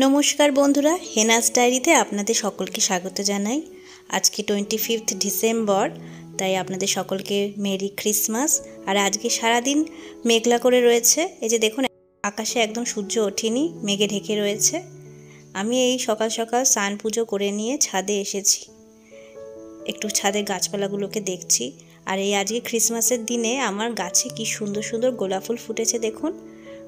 নমস্কার বন্ধুরা, হেনাস ডায়েরিতে আপনাদের সকলকে স্বাগত জানাই। আজকে 25 ডিসেম্বর, তাই আপনাদের সকলকে মেরি ক্রিসমাস। আর আজকে সারাদিন মেঘলা করে রয়েছে। এই যে দেখুন, আকাশে একদম সূর্য ওঠেনি, মেঘে ঢেকে রয়েছে। আমি এই সকাল সকাল স্নান পুজো করে নিয়ে ছাদে এসেছি, একটু ছাদের গাছপালাগুলোকে দেখছি। আর এই আজকে ক্রিসমাসের দিনে আমার গাছে কি সুন্দর সুন্দর গোলাপ ফুল ফুটেছে দেখুন।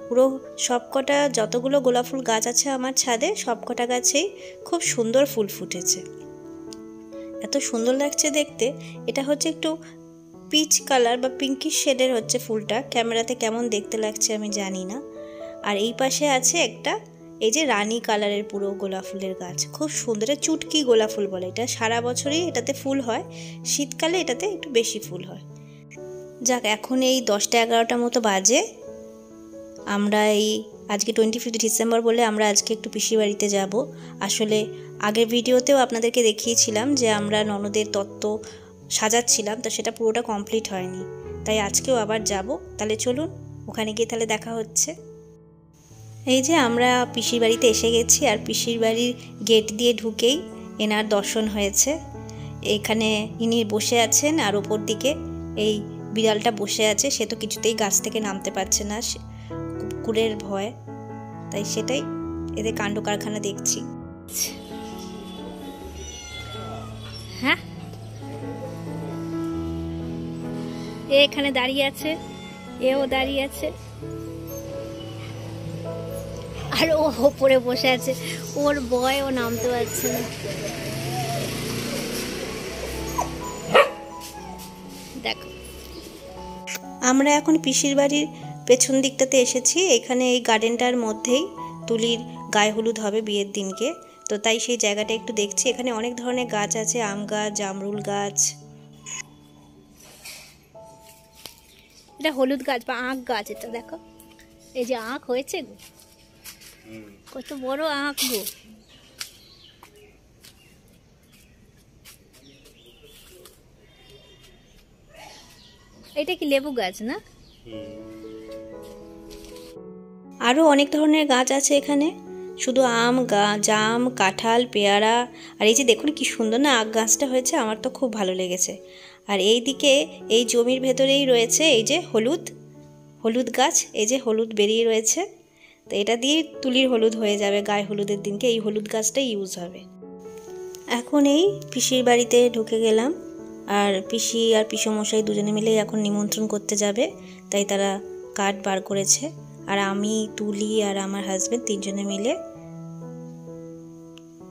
পুরো সবকটা যতগুলো গোলাপ ফুল গাছ আছে আমার ছাদে, সবকটা গাছেই খুব সুন্দর ফুল ফুটেছে। এত সুন্দর লাগছে দেখতে। এটা হচ্ছে একটু পিচ কালার বা পিঙ্কিশ শেডের হচ্ছে ফুলটা। ক্যামেরাতে কেমন দেখতে লাগছে আমি জানি না। আর এই পাশে আছে একটা এই যে রানী কালারের পুরো গোলাপ ফুলের গাছ, খুব সুন্দর। চুটকি গোলাপ ফুল বলে এটা। সারা বছরই এটাতে ফুল হয়, শীতকালে এটাতে একটু বেশি ফুল হয়। যাক, এখন এই 10টা-11টা মতো বাজে। আমরা এই আজকে 25 ডিসেম্বর বলে আমরা আজকে একটু পিসির বাড়িতে যাব। আসলে আগের ভিডিওতেও আপনাদেরকে দেখিয়েছিলাম যে আমরা ননদের তত্ত্ব সাজাচ্ছিলাম, তো সেটা পুরোটা কমপ্লিট হয়নি, তাই আজকেও আবার যাব। তাহলে চলুন, ওখানে গিয়ে তাহলে দেখা হচ্ছে। এই যে আমরা পিসির বাড়িতে এসে গেছি, আর পিসির বাড়ির গেট দিয়ে ঢুকেই এনার দর্শন হয়েছে। এখানে ইনি বসে আছেন, আর ওপর দিকে এই বিড়ালটা বসে আছে। সে তো কিছুতেই গাছ থেকে নামতে পারছে না, কুকুরের ভয়, তাই সেটাই এদের কাণ্ড কারখানা দেখছি। হ্যাঁ, এখানে দাঁড়িয়ে আছে, এও দাঁড়িয়ে আছে, আর ও ওপরে বসে আছে। ওর ভয়, ও নামতে পারছে না। দেখো, আমরা এখন পিসির বাড়ির পেছন দিকটাতে এসেছি। এখানে এই গার্ডেনটার মধ্যেই তুলির গায়ে হলুদ হবে বিয়ের দিনকে, তো তাই সেই জায়গাটা একটু দেখছি। এখানে অনেক ধরনের গাছ আছে, আম গাছ, জামরুল গাছ। এটা হলুদ গাছ বা আখ গাছ। এটা দেখো, এই যে আখ হয়েছে গো, কত বড় আখ গো। এটা কি লেবু গাছ না? আরও অনেক ধরনের গাছ আছে এখানে, শুধু আম, জাম, কাঁঠাল, পেয়ারা। আর এই যে দেখুন কি সুন্দর না আখ গাছটা হয়েছে, আমার তো খুব ভালো লেগেছে। আর এই দিকে এই জমির ভেতরেই রয়েছে এই যে হলুদ গাছ। এই যে হলুদ বেরিয়ে রয়েছে, তো এটা দিয়ে তুলির হলুদ হয়ে যাবে। গায়ে হলুদের দিনকে এই হলুদ গাছটাই ইউজ হবে। এখন এই পিসির বাড়িতে ঢুকে গেলাম, আর পিসি আর পিসমশাই দুজনে মিলেই এখন নিমন্ত্রণ করতে যাবে, তাই তারা কার্ড বার করেছে। আর আমি, তুলি আর আমার হাজব্যান্ড তিনজনে মিলে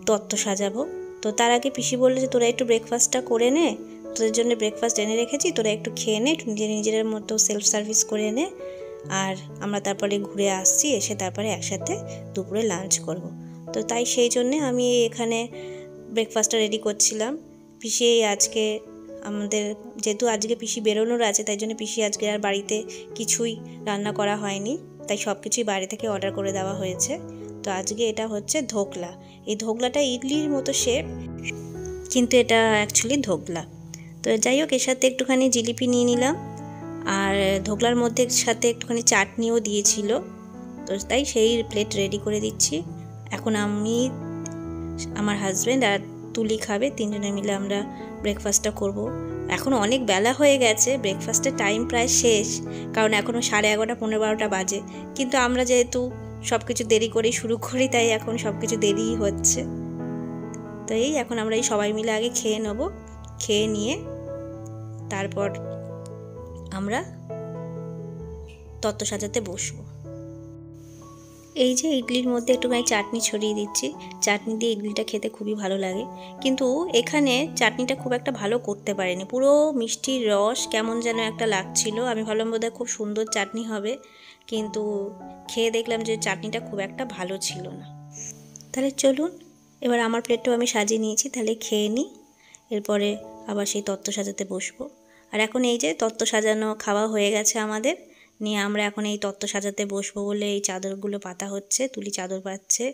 তত্ত্ব সাজাবো। তো তার আগে পিসি বললো যে তোরা একটু ব্রেকফাস্টটা করে নে, তোদের জন্য ব্রেকফাস্ট এনে রেখেছি, তোরা একটু খেয়ে নে, একটু নিজের মতো সেলফ সার্ভিস করে নে। আর আমরা তারপরে ঘুরে আসছি, এসে তারপরে একসাথে দুপুরে লাঞ্চ করব। তো তাই সেই জন্যে আমি এখানে ব্রেকফাস্টটা রেডি করছিলাম। পিসি আজকে আমাদের, যেহেতু আজকে পিসি বেরোনোর আছে, তাই জন্য পিসি আজকে আর বাড়িতে কিছুই রান্না করা হয়নি, তাই সব কিছুই বাইরে থেকে অর্ডার করে দেওয়া হয়েছে। তো আজকে এটা হচ্ছে ধোকলা। এই ধোকলাটা ইডলির মতো শেপ, কিন্তু এটা অ্যাকচুয়ালি ধোকলা। তো যাই হোক, এর সাথে একটুখানি জিলিপি নিয়ে নিলাম, আর ধোকলার মধ্যে সাথে একটুখানি চাটনিও দিয়েছিল। তো তাই সেই প্লেট রেডি করে দিচ্ছি। এখন আমি, আমার হাজব্যান্ড আর তুলি খাবে, তিনজনে মিলে আমরা ব্রেকফাস্টটা করব। এখন অনেক বেলা হয়ে গেছে, ব্রেকফাস্টের টাইম প্রায় শেষ, কারণ এখনও 11:30, 12:30 বাজে। কিন্তু আমরা যেহেতু সব কিছু দেরি করেই শুরু করি, তাই এখন সব কিছু দেরিই হচ্ছে। তো এই এখন আমরা এই সবাই মিলে আগে খেয়ে নেব, খেয়ে নিয়ে তারপর আমরা তত্ত্ব সাজাতে বসবো। এই যে ইডলির মধ্যে একটুখানি চাটনি ছড়িয়ে দিচ্ছি, চাটনি দিয়ে ইডলিটা খেতে খুবই ভালো লাগে। কিন্তু এখানে চাটনিটা খুব একটা ভালো করতে পারেনি, পুরো মিষ্টির রস কেমন যেন একটা লাগছিল। আমি ভাবলাম বোধহয় খুব সুন্দর চাটনি হবে, কিন্তু খেয়ে দেখলাম যে চাটনিটা খুব একটা ভালো ছিল না। তাহলে চলুন, এবার আমার প্লেটটাও আমি সাজিয়ে নিয়েছি, তাহলে খেয়ে নিই, এরপরে আবার সেই তত্ত্ব সাজাতে বসবো। আর এখন এই যে তত্ত্ব সাজানো খাওয়া হয়ে গেছে আমাদের, নিয়ে আমরা এখন এই তত্ত্ব সাজাতে বসবো বলে এই চাদরগুলো পাতা হচ্ছে। তুলি চাদর পাচ্ছে,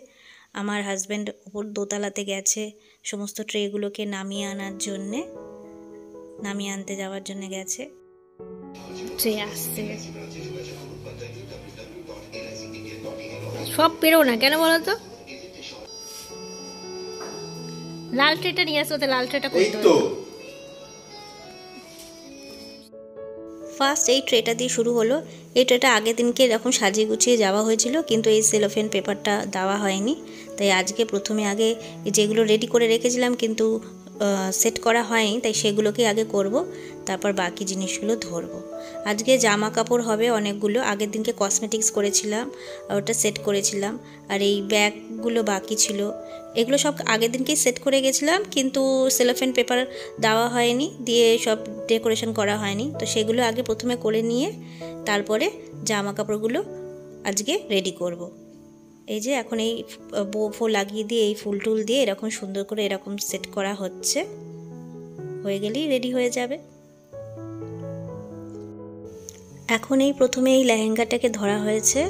আমার হাজব্যান্ড ওপর দোতলাতে গেছে সমস্ত ট্রেগুলোকে নামিয়ে আনার জন্যে, নামিয়ে আনতে যাওয়ার জন্য গেছে। ট্রে আসছে, সব পেরো না কেন বলো তো? লাল ট্রেটা নিয়ে আসো, লাল ট্রেটা এই তো ফার্স্ট এই ট্রেটা দিয়ে শুরু হলো। এই ট্রেটা আগের দিনকে এরকম সাজিয়ে গুছিয়ে যাওয়া হয়েছিল, কিন্তু এই সেলোফেন পেপারটা দেওয়া হয়নি। তাই আজকে প্রথমে আগে যেগুলো রেডি করে রেখেছিলাম কিন্তু সেট করা হয়নি, তাই সেগুলোকে আগে করব, তারপর বাকি জিনিসগুলো ধরবো। আজকে জামা কাপড় হবে অনেকগুলো। আগের দিনকে কসমেটিক্স করেছিলাম, ওটা সেট করেছিলাম। আর এই ব্যাগগুলো বাকি ছিল, এগুলো সব আগের দিনকেই সেট করে গেছিলাম, কিন্তু সেলোফেন পেপার দেওয়া হয়নি, দিয়ে সব ডেকোরেশন করা হয়নি। তো সেগুলো আগে প্রথমে করে নিয়ে তারপরে জামা কাপড়গুলো আজকে রেডি করব। এই যে এখন এই বো ফো লাগিয়ে দিয়ে এই ফুল টুল দিয়ে এরকম সুন্দর করে এরকম সেট করা হচ্ছে, হয়ে গেলেই রেডি হয়ে যাবে। এখন এই প্রথমে এই লেহেঙ্গাটাকে ধরা হয়েছে।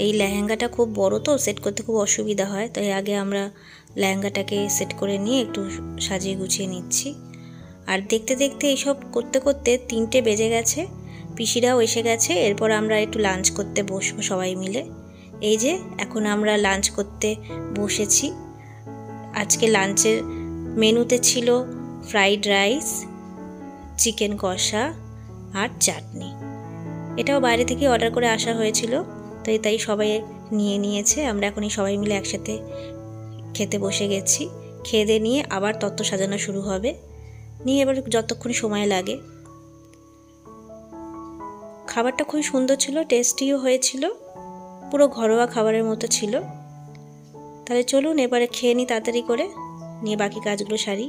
এই লেহেঙ্গাটা খুব বড়, তো সেট করতে খুব অসুবিধা হয়, তাই আগে আমরা লেহেঙ্গাটাকে সেট করে নিয়ে একটু সাজিয়ে গুছিয়ে নিচ্ছি। আর দেখতে দেখতে এইসব করতে করতে 3টে বেজে গেছে, পিসিরাও এসে গেছে। এরপর আমরা একটু লাঞ্চ করতে বসবো সবাই মিলে। এই যে এখন আমরা লাঞ্চ করতে বসেছি। আজকে লাঞ্চের মেনুতে ছিল ফ্রাইড রাইস, চিকেন কষা আর চাটনি। এটাও বাইরে থেকে অর্ডার করে আসা হয়েছিল, তাই সবাই নিয়ে নিয়েছে। আমরা এখন সবাই মিলে একসাথে খেতে বসে গেছি। খেয়ে নিয়ে আবার তত্ত্ব সাজানো শুরু হবে, নিয়ে এবার যতক্ষণ সময় লাগে। খাবারটা খুবই সুন্দর ছিল, টেস্টিও হয়েছিল, পুরো ঘরোয়া খাবারের মতো ছিল। তাহলে চলুন এবারে খেয়ে নিই তাড়াতাড়ি করে, নিয়ে বাকি কাজগুলো সারি।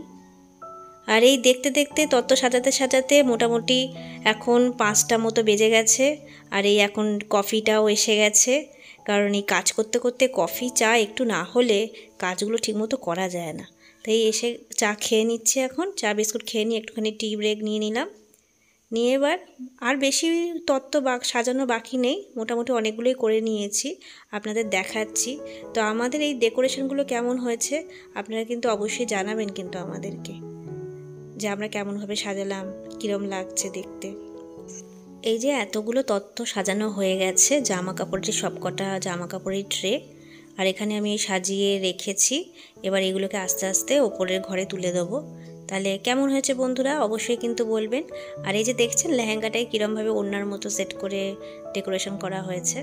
আর এই দেখতে দেখতে তত্ত্ব সাজাতে সাজাতে মোটামুটি এখন 5টা মতো বেজে গেছে। আর এই এখন কফিটাও এসে গেছে, কারণ এই কাজ করতে করতে কফি চা একটু না হলে কাজগুলো ঠিকমতো করা যায় না। তাই এসে চা খেয়ে নিচ্ছে, এখন চা বিস্কুট খেয়ে নিয়ে একটুখানি টি ব্রেক নিয়ে নিলাম। নিয়ে এবার আর বেশি তত্ত্ব সাজানো বাকি নেই, মোটামুটি অনেকগুলোই করে নিয়েছি, আপনাদের দেখাচ্ছি। তো আমাদের এই ডেকোরেশনগুলো কেমন হয়েছে আপনারা কিন্তু অবশ্যই জানাবেন কিন্তু আমাদেরকে, যে আমরা কেমনভাবে সাজালাম, কীরকম লাগছে দেখতে। এই যে এতগুলো তত্ত্ব সাজানো হয়ে গেছে, জামা কাপড়ের সবকটা জামা কাপড়ের ট্রে, আর এখানে আমি সাজিয়ে রেখেছি। এবার এগুলোকে আস্তে আস্তে ওপরের ঘরে তুলে দেবো। তাহলে কেমন হয়েছে বন্ধুরা অবশ্যই কিন্তু বলবেন। আর এই যে দেখছেন লেহেঙ্গাটায় কীরমভাবে ওড়নার মতো সেট করে ডেকোরেশন করা হয়েছে,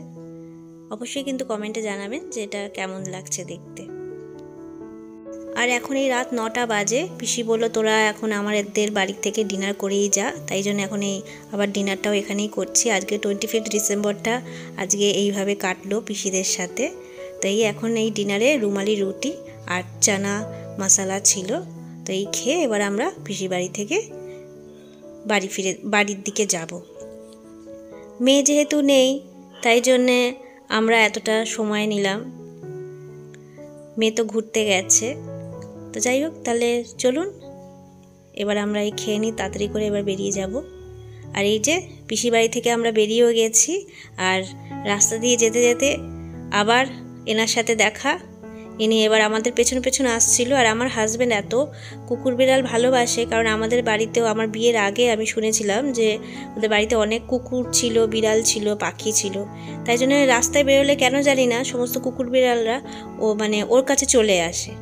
অবশ্যই কিন্তু কমেন্টে জানাবেন যে এটা কেমন লাগছে দেখতে। আর এখন এই রাত 9টা বাজে, পিসি বলল তোরা এখন আমাদের বাড়ি থেকে ডিনার করেই যা, তাই জন্য এখন এই আবার ডিনারটাও এখানেই করছি। আজকে 25 ডিসেম্বরটা আজকে এইভাবে কাটলো পিসিদের সাথে। তাই এখন এই ডিনারে রুমালি রুটি আর চানা মশলা ছিল। তো এই খেয়ে এবার আমরা পিসি বাড়ি থেকে বাড়ির দিকে যাব। মেয়ে যেহেতু নেই তাই জন্যে আমরা এতটা সময় নিলাম, মেয়ে তো ঘুরতে গেছে। তো যাই হোক, তাহলে চলুন এবার আমরা এই খেয়ে নিই তাড়াতাড়ি করে, এবার বেরিয়ে যাব। আর এই যে পিসি বাড়ি থেকে আমরা বেরিয়েও গেছি, আর রাস্তা দিয়ে যেতে যেতে আবার এনার সাথে দেখা। ইনি এবার আমাদের পেছনে পেছনে আসছিল। আর আমার হাজব্যান্ড এত কুকুর বিড়াল ভালোবাসে, কারণ আমাদের বাড়িতেও আমার বিয়ের আগে আমি শুনেছিলাম যে ওদের বাড়িতে অনেক কুকুর ছিল, বিড়াল ছিল, পাখি ছিল। তাই জন্য রাস্তায় বেরোলে কেন জানি না সমস্ত কুকুর বিড়ালরা ওর কাছে চলে আসে।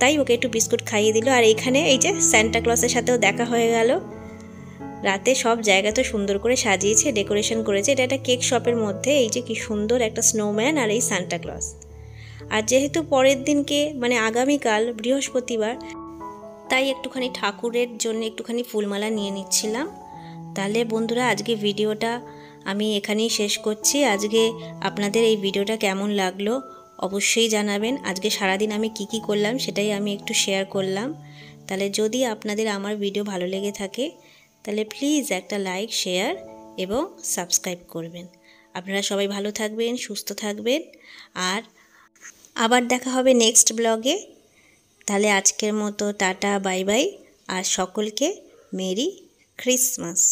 তাই ওকে একটু বিস্কুট খাইয়ে দিল। আর এইখানে এই যে সান্টা ক্লসের সাথেও দেখা হয়ে গেল। রাতে সব জায়গা তো সুন্দর করে সাজিয়েছে, ডেকোরেশন করেছে। এটা একটা কেক শপের মধ্যে, এই যে কি সুন্দর একটা স্নোম্যান আর এই সান্টা ক্লস। আর যেহেতু পরের দিনকে আগামীকাল বৃহস্পতিবার, তাই একটুখানি ঠাকুরের জন্য একটুখানি ফুলমালা নিয়ে নিচ্ছিলাম। তাহলে বন্ধুরা আজকে ভিডিওটা আমি এখানেই শেষ করছি। আজকে আপনাদের এই ভিডিওটা কেমন লাগলো অবশ্যই জানাবেন। আজকে সারাদিন আমি কি করলাম সেটাই আমি একটু শেয়ার করলাম। তাহলে যদি আপনাদের আমার ভিডিও ভালো লেগে থাকে তাহলে প্লিজ একটা লাইক, শেয়ার এবং সাবস্ক্রাইব করবেন। আপনারা সবাই ভালো থাকবেন, সুস্থ থাকবেন, আর আবার দেখা হবে নেক্সট ব্লগে। তাহলে আজকের মতো টাটা, বাই বাই, আর সকলকে মেরি ক্রিসমাস।